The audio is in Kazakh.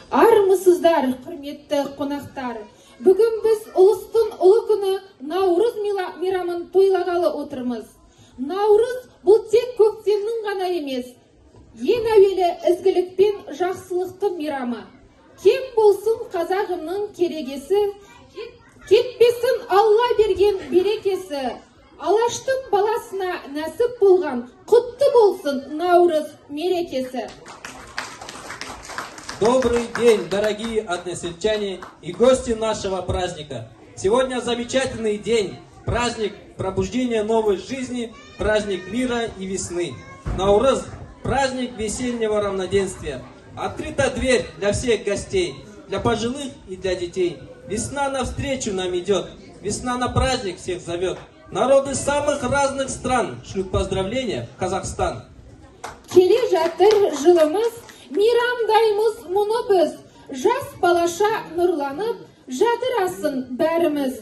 Армысыздар, құрметті қонақтар. Бүгін біз ұлыстың ұлы күні Наурыз мейрамын тойлағалы отырмыз. Наурыз бұл тек көктемнің ғана емес, ең әуелі ізгілік пен жақсылықтың мейрамы. Кем болсын қазағымның керегесі, кетпесін Алла берген берекесі. Алаштың баласына нәсіп болған құтты болсын Наурыз мерекесі. Добрый день, дорогие односельчане и гости нашего праздника. Сегодня замечательный день, праздник пробуждения новой жизни, праздник мира и весны. Наурыз – праздник весеннего равноденствия. Открыта дверь для всех гостей, для пожилых и для детей. Весна навстречу нам идет, весна на праздник всех зовет. Народы самых разных стран шлют поздравления в Казахстан. Келе жатыр жылымыз, мейрамдаймыз мұны біз, жас балаша нұрланып, жадырасын бәріміз.